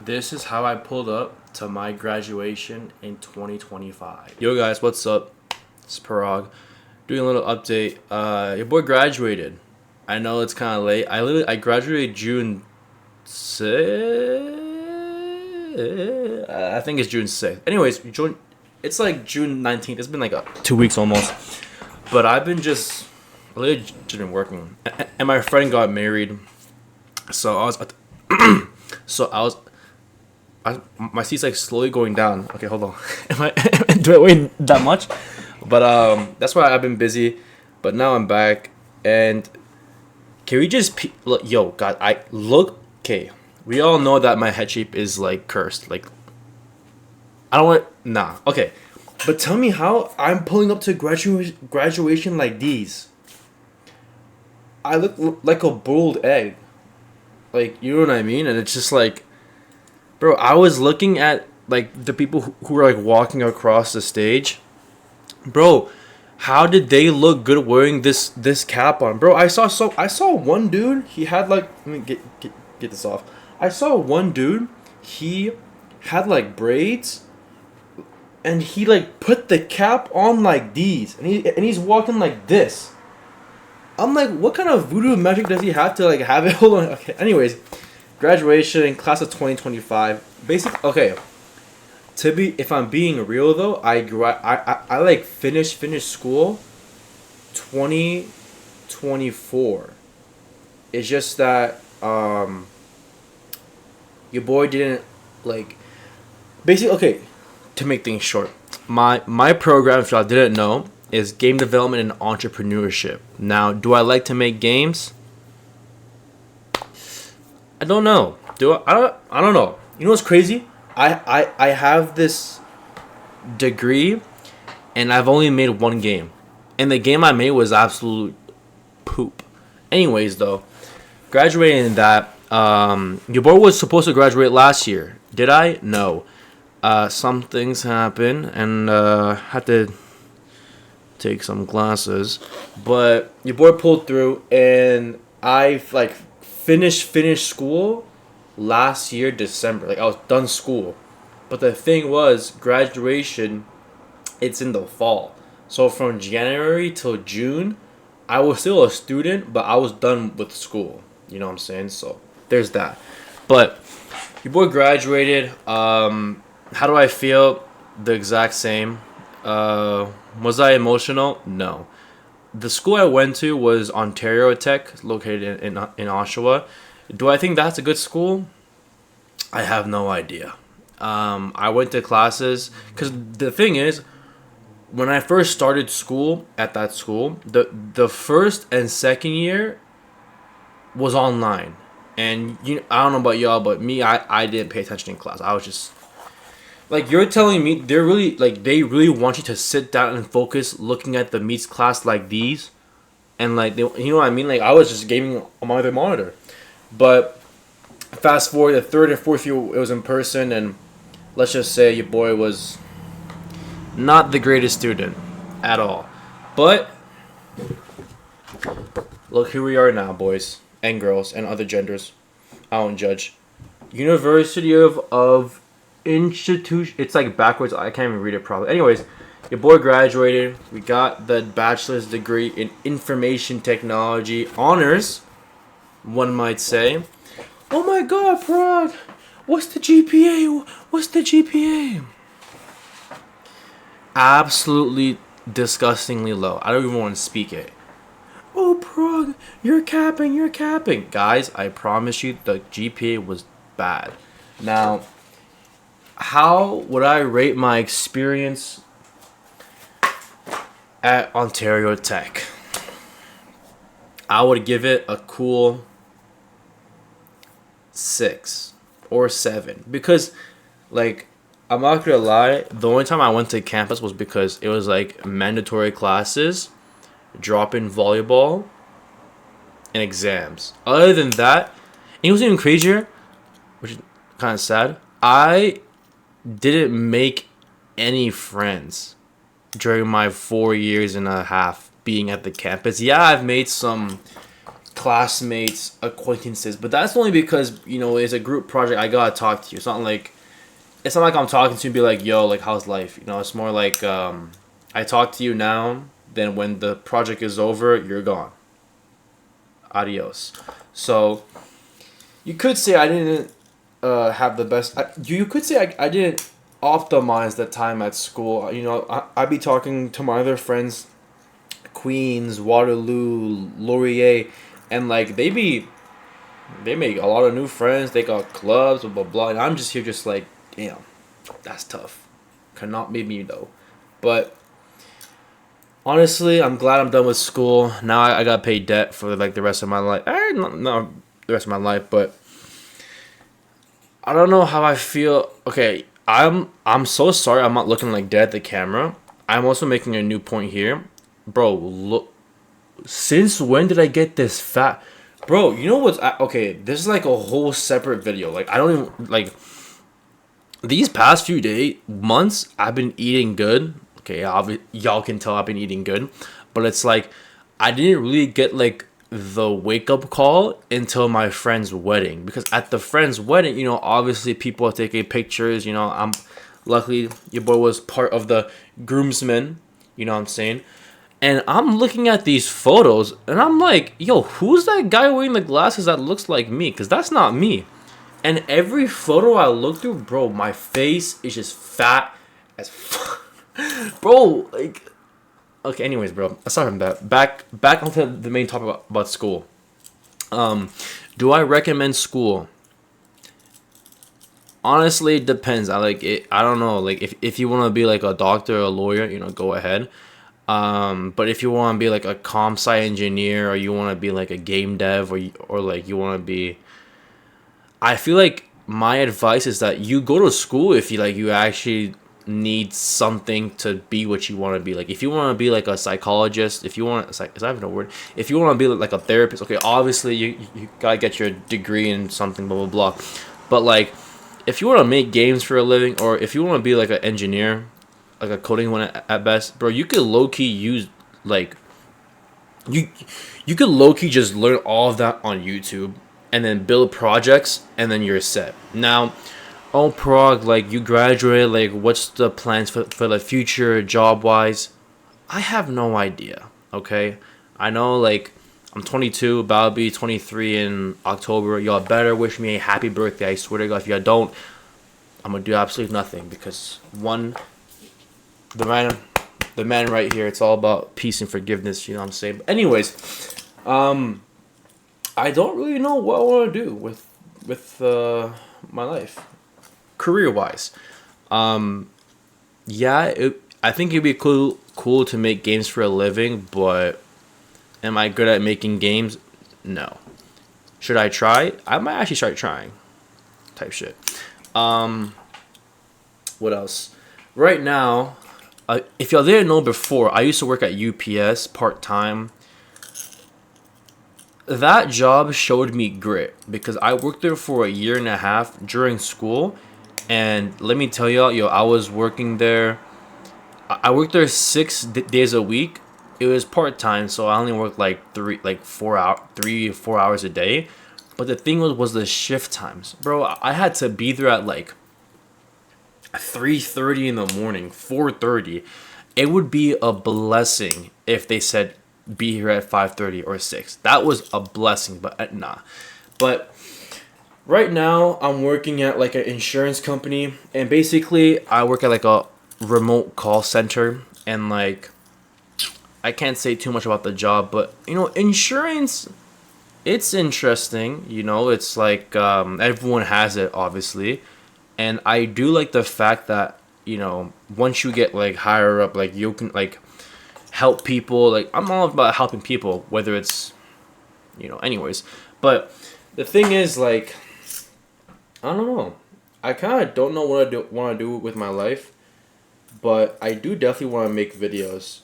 This is how I pulled up to my graduation in 2025. Yo guys, what's up? It's Parag. Doing a little update. Your boy graduated. I know it's kind of late. I graduated June 6th. I think it's June 6th. Anyways, it's like June 19th. It's been like 2 weeks almost. But I've been just really just been working. And my friend got married. So I was so my seat's like slowly going down. Okay, hold on. Do I weigh that much? But that's why I've been busy. But now I'm back, and can we just look? Yo, God, I look. Okay, we all know that my head shape is like cursed. Like, I don't want. Nah. Okay, but tell me how I'm pulling up to graduation like these. I look like a boiled egg. Like, you know what I mean? And it's just like, bro, I was looking at like the people who were like walking across the stage. Bro, how did they look good wearing this cap on? Bro, I saw one dude, he had like, let me get this off. I saw one dude, he had like braids, and he like put the cap on like these, and he's walking like this. I'm like, what kind of voodoo magic does he have to like have it? Hold on. Okay. Anyways, graduation class of 2025. Okay. If I'm being real though, I like finished school 2024. It's just that your boy didn't like basically. Okay, to make things short, my program, if y'all didn't know, is game development and entrepreneurship. Now, do I like to make games? I don't know. I don't know. You know what's crazy? I have this degree, and I've only made one game. And the game I made was absolute poop. Anyways, though, graduating that, your boy was supposed to graduate last year. Did I? No. Some things happened, and had to take some classes, but your boy pulled through, and I like finished school last year December. Like, I was done school, but the thing was, graduation, it's in the fall, so from January till June I was still a student, but I was done with school, you know what I'm saying? So there's that. But your boy graduated. How do I feel? The exact same. Was I emotional? No. The school I went to was Ontario Tech, located in Oshawa. Do I think that's a good school? I have no idea. I went to classes because the thing is, when I first started school at that school, the first and second year was online, and I don't know about y'all, but me, I didn't pay attention in class. I was just like, you're telling me they really want you to sit down and focus looking at the meets class like these, and like you know what I mean? Like, I was just gaming on my other monitor. But fast forward, the third and fourth year, it was in person, and let's just say your boy was not the greatest student at all. But look, here we are now, boys and girls and other genders. I don't judge. University of Institution. It's like backwards. I can't even read it properly. Anyways, your boy graduated. We got the bachelor's degree in information technology honors, one might say. Oh my God, Prod! What's the GPA? What's the GPA? Absolutely disgustingly low. I don't even want to speak it. Oh, Prog, you're capping. Guys, I promise you, the GPA was bad. Now, how would I rate my experience at Ontario Tech? I would give it a cool 6 or 7, because, like, I'm not gonna lie, the only time I went to campus was because it was like mandatory classes, drop-in volleyball, and exams. Other than that, and it was even crazier, which is kind of sad, I didn't make any friends during my 4 years and a half being at the campus. Yeah, I've made some classmates, acquaintances, but that's only because it's a group project. I gotta talk to you. It's not like I'm talking to you and be like, yo, like how's life? It's more like I talk to you now. Then when the project is over, you're gone. Adios. So you could say I didn't have the best. You could say I didn't optimize the time at school. I'd be talking to my other friends, Queens, Waterloo, Laurier, and like they make a lot of new friends. They got clubs, blah blah blah. And I'm just here, just like, damn, that's tough. Cannot be me though. But honestly, I'm glad I'm done with school. Now I got paid debt for like the rest of my life. Not the rest of my life, but I don't know how I feel. Okay, I'm so sorry. I'm not looking like dead at the camera. I'm also making a new point here, bro. Look, since when did I get this fat, bro? You know what's okay? This is like a whole separate video. Like I don't even like these past few months. I've been eating good. Okay, y'all can tell I've been eating good, but it's like I didn't really get like the wake up call until my friend's wedding, because at the friend's wedding, obviously people are taking pictures. I'm luckily your boy was part of the groomsmen. You know what I'm saying? And I'm looking at these photos and I'm like, yo, who's that guy wearing the glasses that looks like me? Because that's not me. And every photo I look through, bro, my face is just fat as fuck. Bro, like, okay, anyways, bro, aside from that, back onto the main topic about school. Do I recommend school? Honestly, it depends. I like it. I don't know. Like, if you want to be like a doctor or a lawyer, go ahead. But if you want to be like a comp sci engineer, or you want to be like a game dev, or like you want to be, I feel like my advice is that you go to school if you actually need something to be what you want to be. Like if you want to be like a psychologist, if you want, is that even a word? If you want to be like a therapist, okay, obviously you gotta get your degree in something, blah blah blah. But like if you want to make games for a living, or if you want to be like an engineer, like a coding one at best, bro, you could low key use like you could low key just learn all of that on YouTube and then build projects, and then you're set. Now, oh, Prague, like you graduated, like what's the plans for the future job wise? I have no idea. Okay, I know like I'm 22, about to be 23 in October. Y'all better wish me a happy birthday. I swear to God, if y'all don't, I'm gonna do absolutely nothing, because the man right here, it's all about peace and forgiveness. You know what I'm saying? But anyways, I don't really know what I want to do with my life, career wise. Yeah, I think it'd be cool to make games for a living, but am I good at making games? No. Should I try? I might actually start trying. Type shit. What else? Right now, if y'all didn't know before, I used to work at UPS part-time. That job showed me grit, because I worked there for a year and a half during school, and let me tell y'all, I was working there. I worked there 6 days a week. It was part time, so I only worked like 4 hours a day. But the thing was the shift times, bro. I had to be there at like 3:30 in the morning, 4:30. It would be a blessing if they said be here at 5:30 or 6. That was a blessing, but nah. But right now I'm working at like an insurance company, and basically I work at like a remote call center, and like I can't say too much about the job, but insurance, it's interesting. It's like everyone has it, obviously, and I do like the fact that once you get like higher up, like you can like help people. Like I'm all about helping people, whether it's anyways. But the thing is, like, I don't know. I kind of don't know what I want to do with my life, but I do definitely want to make videos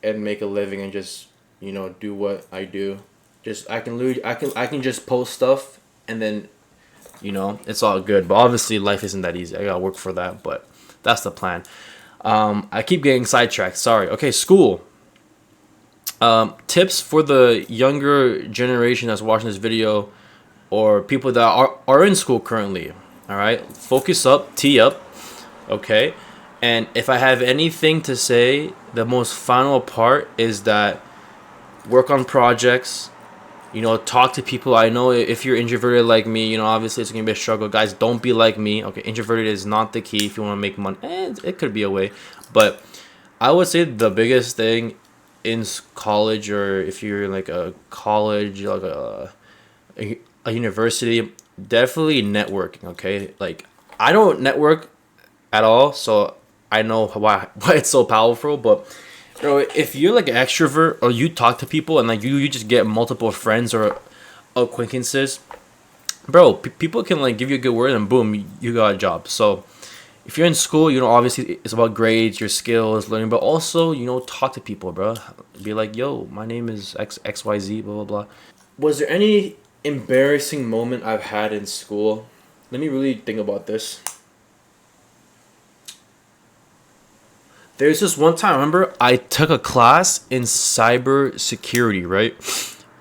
and make a living, and just do what I do. Just I can just post stuff, and then it's all good. But obviously life isn't that easy. I gotta work for that, but that's the plan. I keep getting sidetracked. Sorry. Okay, school. Tips for the younger generation that's watching this video, or people that are in school currently. All right, focus up, tee up, okay. And if I have anything to say, the most final part is that work on projects. Talk to people. I know if you're introverted like me, obviously it's gonna be a struggle. Guys, don't be like me. Okay, introverted is not the key if you want to make money. It could be a way, but I would say the biggest thing in college, or if you're like a college, like a university, definitely networking. Okay, like I don't network at all, so I know why it's so powerful, but if you're like an extrovert, or you talk to people and like you just get multiple friends or acquaintances, bro, people can like give you a good word and boom, you got a job. So if you're in school, obviously it's about grades, your skills, learning, but also, talk to people, bro. Be like, yo, my name is XYZ, blah, blah, blah. Was there any embarrassing moment I've had in school? Let me really think about this. There's this one time, I remember I took a class in cyber security, right?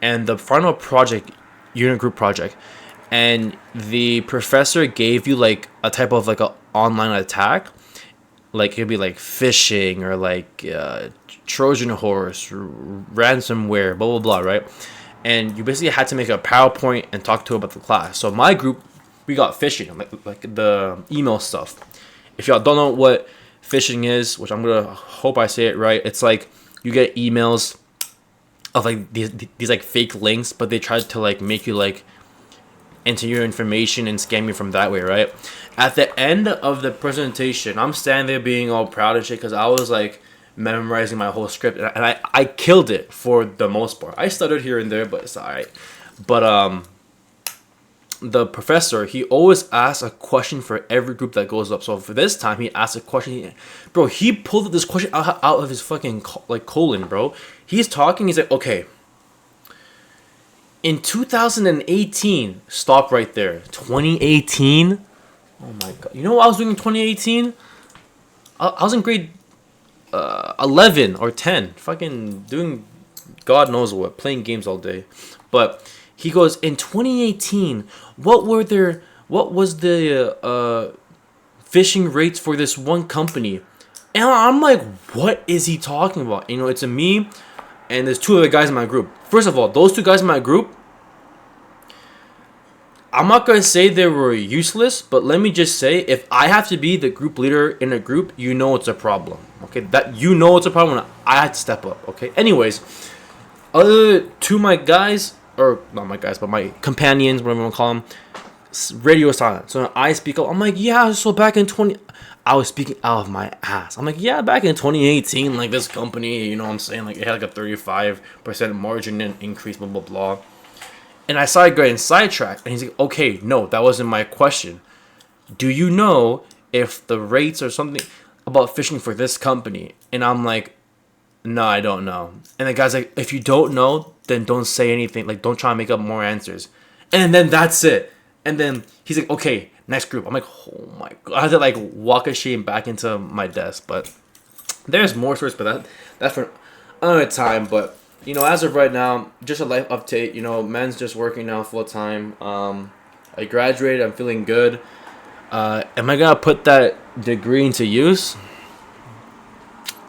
And the final project, unit group project, and the professor gave you like a type of like a online attack. Like it could be like phishing, or like Trojan horse, ransomware, blah blah blah, right? And you basically had to make a PowerPoint and talk to about the class. So my group, we got phishing, like the email stuff. If y'all don't know what phishing is, which I'm gonna hope I say it right, it's like you get emails of like these like fake links, but they try to like make you like enter your information and scam you from that way, right? At the end of the presentation, I'm standing there being all proud and shit because I was like memorizing my whole script, and I killed it for the most part. I stuttered here and there, but it's alright. But the professor, he always asks a question for every group that goes up. So for this time, he asked a question. Bro, he pulled this question out of his fucking like colon, bro. He's talking. He's like, okay, in 2018, stop right there. 2018? Oh my god. You know what I was doing in 2018? I was in grade 11 or 10. Fucking doing God knows what. Playing games all day. But he goes, in 2018, what was the phishing rates for this one company? And I'm like, what is he talking about? It's a me, and there's two other guys in my group. First of all, those two guys in my group, I'm not going to say they were useless, but let me just say, if I have to be the group leader in a group, it's a problem. Okay, that it's a problem. I had to step up. Okay. Anyways, other two my guys, or not my guys, but my companions, whatever you want to call them, radio silent. So I speak up. I'm like, yeah. So back in I was speaking out of my ass. I'm like, yeah, back in 2018, like this company, what I'm saying, like it had like a 35% margin and increase, blah blah blah. And I started getting sidetracked, and he's like, okay, no, that wasn't my question. Do you know if the rates or something about phishing for this company? And I'm like, no, I don't know. And the guy's like, if you don't know, then don't say anything. Like, don't try to make up more answers. And then that's it. And then he's like, okay, next group. I'm like, oh my god. I had to like walk a shame back into my desk. But there's more stories, but that's for another time. But as of right now, just a life update. Men's just working now full time. I graduated. I'm feeling good. Am I gonna put that degree into use?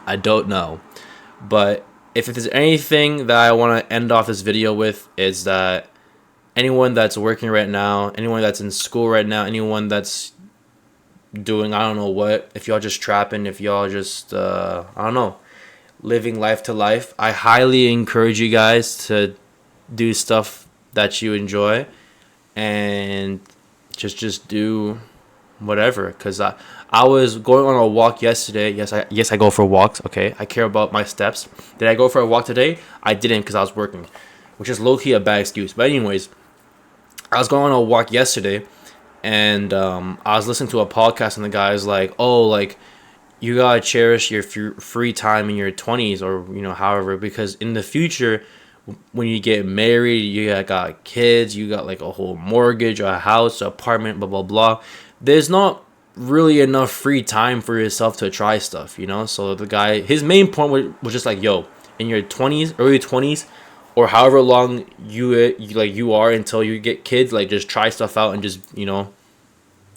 I don't know. But if there's anything that I want to end off this video with, is that anyone that's working right now, anyone that's in school right now, anyone that's doing I don't know what, if y'all just trapping, if y'all just I don't know, living life to life, I highly encourage you guys to do stuff that you enjoy, and just do whatever. Because I was going on a walk yesterday. Yes, I go for walks. Okay, I care about my steps. Did I go for a walk today? I didn't, because I was working, which is low key a bad excuse. But anyways, I was going on a walk yesterday, and I was listening to a podcast, and the guy's like, oh, like, you gotta cherish your free time in your 20s, or however, because in the future, when you get married, you got kids, you got like a whole mortgage, a house, an apartment, blah blah blah. There's not really enough free time for yourself to try stuff, So the guy, his main point was just like, yo, in your 20s, early 20s, or however long you are until you get kids, like just try stuff out and just,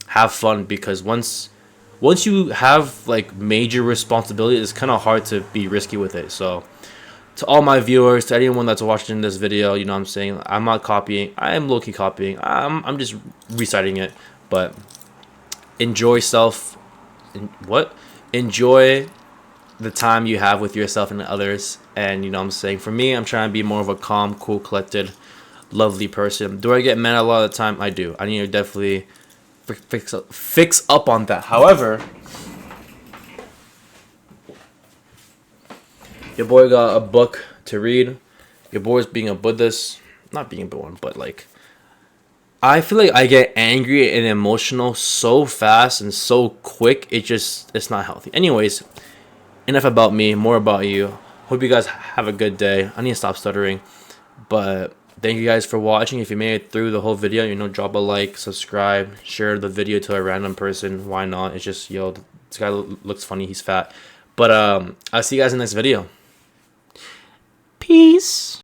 have fun, because once you have like major responsibility, it's kind of hard to be risky with it. So to all my viewers, to anyone that's watching this video, you know what I'm saying, I'm not copying. I am low-key copying. I'm just reciting it. But enjoy self. What? Enjoy the time you have with yourself and others. And you know what I'm saying, for me, I'm trying to be more of a calm, cool, collected, lovely person. Do I get mad a lot of the time? I do. I need to definitely fix up on that. However, your boy got a book to read. Your boy's being a Buddhist. Not being a one, but like, I feel like I get angry and emotional so fast and so quick. It's not healthy. Anyways, enough about me, more about you. Hope you guys have a good day. I need to stop stuttering. But thank you guys for watching. If you made it through the whole video, drop a like, subscribe, share the video to a random person. Why not? It's just, this guy looks funny. He's fat. But I'll see you guys in the next video. Peace.